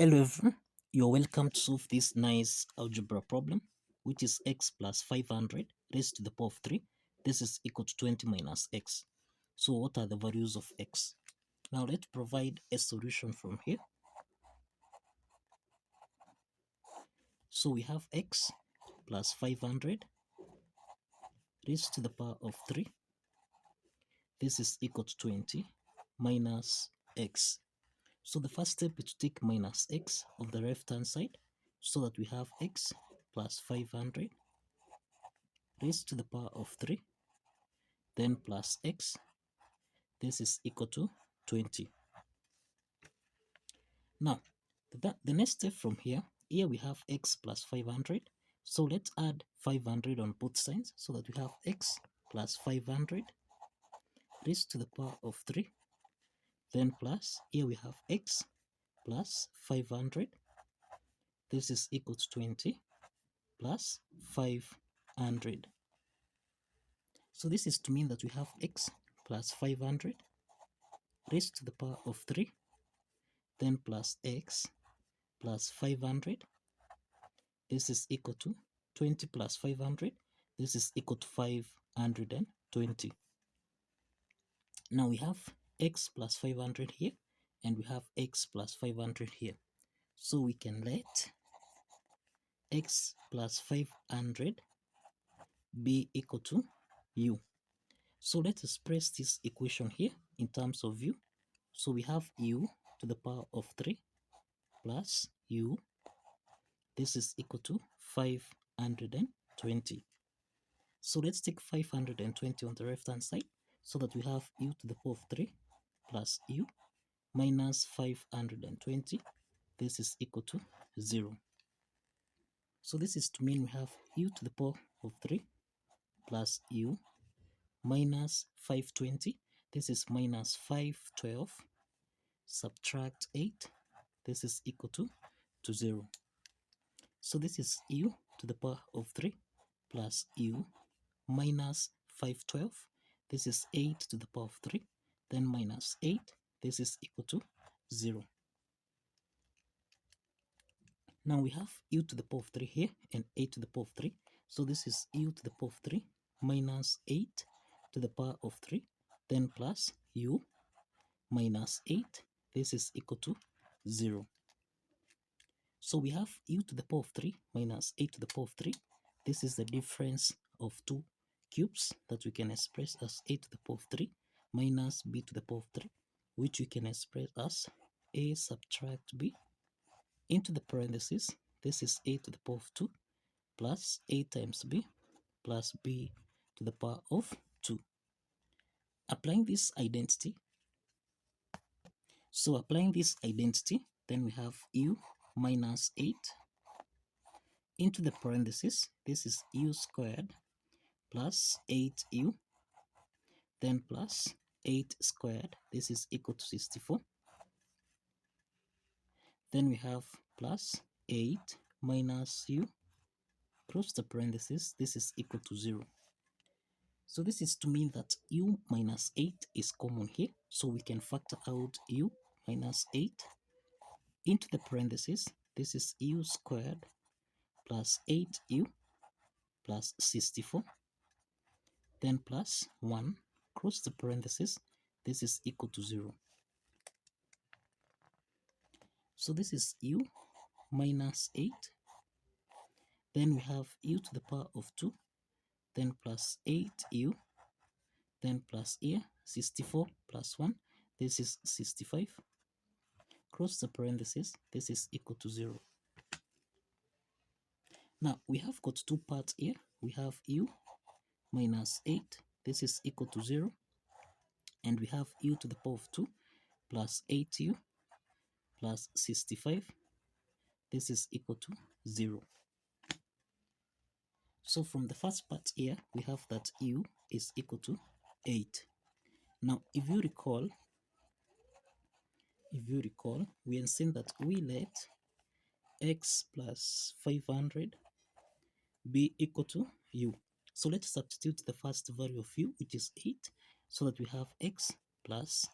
Hello everyone, you're welcome to solve this nice algebra problem, which is x plus 500 raised to the power of 3. This is equal to 20 minus x. So what are the values of x? Now let's provide a solution from here. So we have x plus 500 raised to the power of 3. This is equal to 20 minus x. So the first step is to take minus x on the left hand side so that we have x plus 500 raised to the power of 3, then plus x. This is equal to 20. Now, the next step from here we have x plus 500. So let's add 500 on both sides so that we have x plus 500 raised to the power of 3. Then plus, here we have x plus 500. This is equal to 20 plus 500. So this is to mean that we have x plus 500 raised to the power of 3, then plus x plus 500. This is equal to 20 plus 500. This is equal to 520. Now we have x plus 500 here, and we have x plus 500 here. So we can let x plus 500 be equal to u. So let's express this equation here in terms of u. So we have u to the power of 3 plus u. This is equal to 520. So let's take 520 on the left hand side so that we have u to the power of 3 plus u minus 520. This is equal to 0. So this is to mean we have u to the power of 3 plus u minus 520. This is minus 512. Subtract 8. This is equal to 0. So this is u to the power of 3 plus u minus 512. This is 8 to the power of 3. Then minus 8. This is equal to 0. Now we have u to the power of 3 here and 8 to the power of 3. So this is u to the power of 3 minus 8 to the power of 3. Then plus u minus 8. This is equal to 0. So we have u to the power of 3 minus 8 to the power of 3. This is the difference of two cubes that we can express as a to the power of 3 minus b to the power of 3, which we can express as a subtract b into the parentheses. This is a to the power of 2 plus a times b plus b to the power of 2. Applying this identity, then we have u minus 8 into the parentheses. This is u squared plus 8u, then plus 8 squared. This is equal to 64. Then we have plus 8 minus u, close the parentheses. This is equal to 0. So this is to mean that u minus 8 is common here. So we can factor out u minus 8 into the parentheses. This is u squared plus 8u plus 64. Then plus 1, close the parentheses. This is equal to 0. So this is u minus 8. Then we have u to the power of 2. Then plus 8u. Then plus here 64 plus 1. This is 65. Close the parentheses. This is equal to 0. Now we have got two parts here. We have u minus 8. This is equal to 0. And we have u to the power of 2 plus 8u plus 65. This is equal to 0. So from the first part here, we have that u is equal to 8. Now, if you recall, we have seen that we let x plus 500 be equal to u. So let's substitute the first value of u, which is 8, so that we have x plus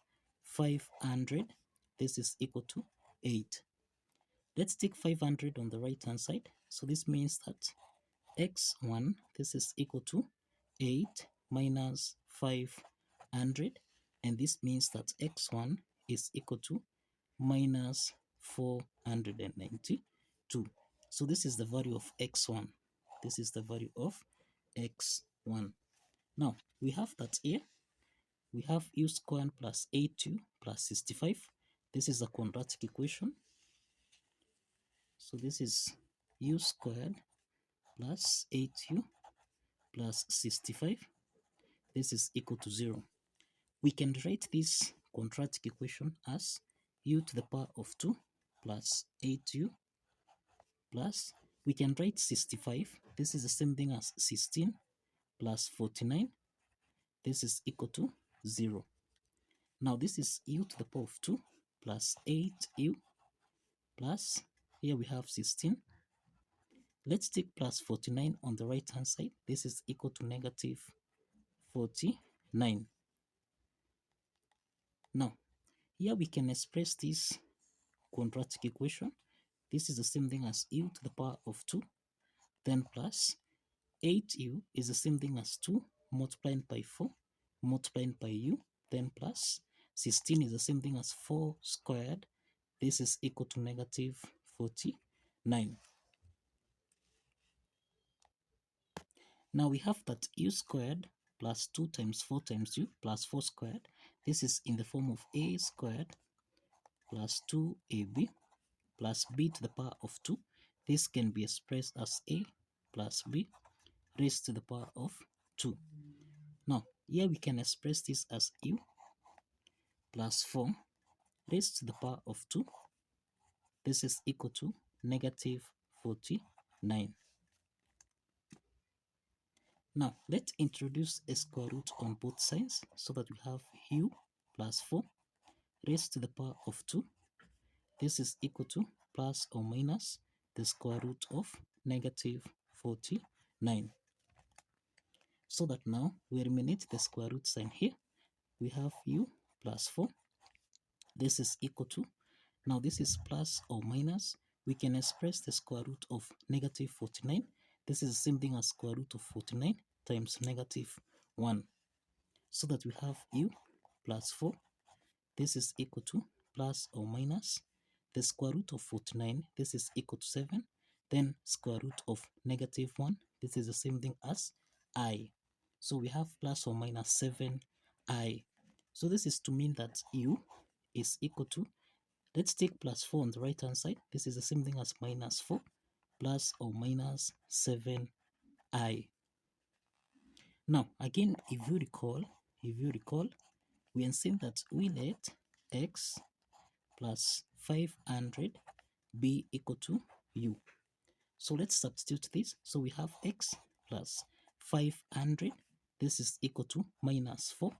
500. This is equal to 8. Let's take 500 on the right hand side. So this means that x1, this is equal to 8 minus 500, and this means that x1 is equal to minus 492. So this is the value of x1. This is the value of x1. Now we have that here. We have u squared plus 8u plus 65. This is a quadratic equation. So this is u squared plus 8u plus 65. This is equal to 0. We can write this quadratic equation as u to the power of 2 plus 8u plus, we can write 65. This is the same thing as 16 plus 49. This is equal to 0. Now this is u to the power of 2 plus 8u plus, here we have 16. Let's take plus 49 on the right hand side. This is equal to negative 49. Now here we can express this quadratic equation. This is the same thing as u to the power of 2, then plus 8u is the same thing as 2 multiplied by 4 multiplied by u, then plus 16 is the same thing as 4 squared. This is equal to negative 49. Now we have that u squared plus 2 times 4 times u plus 4 squared. This is in the form of a squared plus 2ab plus b to the power of 2. This can be expressed as a plus b raised to the power of 2. Now here we can express this as u plus 4 raised to the power of 2. This is equal to negative 49. Now let's introduce a square root on both sides so that we have u plus 4 raised to the power of 2. This is equal to plus or minus the square root of negative 49. So that now we eliminate the square root sign here. We have u plus 4. This is equal to, now this is plus or minus. We can express the square root of negative 49. This is the same thing as square root of 49 times negative 1. So that we have u plus 4. This is equal to plus or minus the square root of 49. This is equal to 7. Then square root of negative 1. This is the same thing as I. So we have plus or minus 7i. So this is to mean that u is equal to, let's take plus 4 on the right hand side. This is the same thing as minus 4 plus or minus 7i. Now again, if you recall, we are saying that we let x plus 500 be equal to u. So let's substitute this. So we have x plus 500. This is equal to minus 4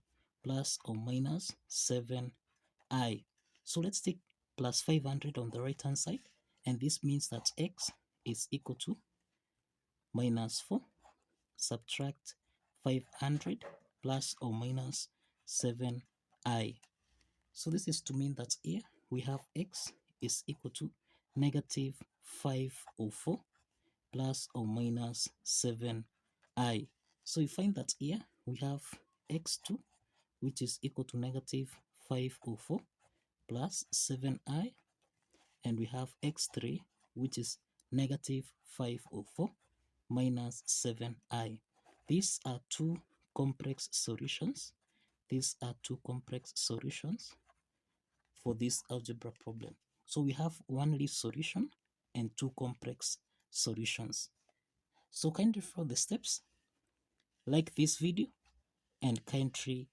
plus or minus 7i. So let's take plus 500 on the right hand side, and this means that x is equal to minus 4 subtract 500 plus or minus 7i. So this is to mean that here we have x is equal to negative 504 plus or minus 7i. So you find that here we have x2, which is equal to negative 504 plus 7i, and we have x3, which is negative 504 minus 7i. These are two complex solutions. These are two complex solutions for this algebra problem. So we have one least solution and two complex solutions. So kindly follow the steps, like this video, and kindly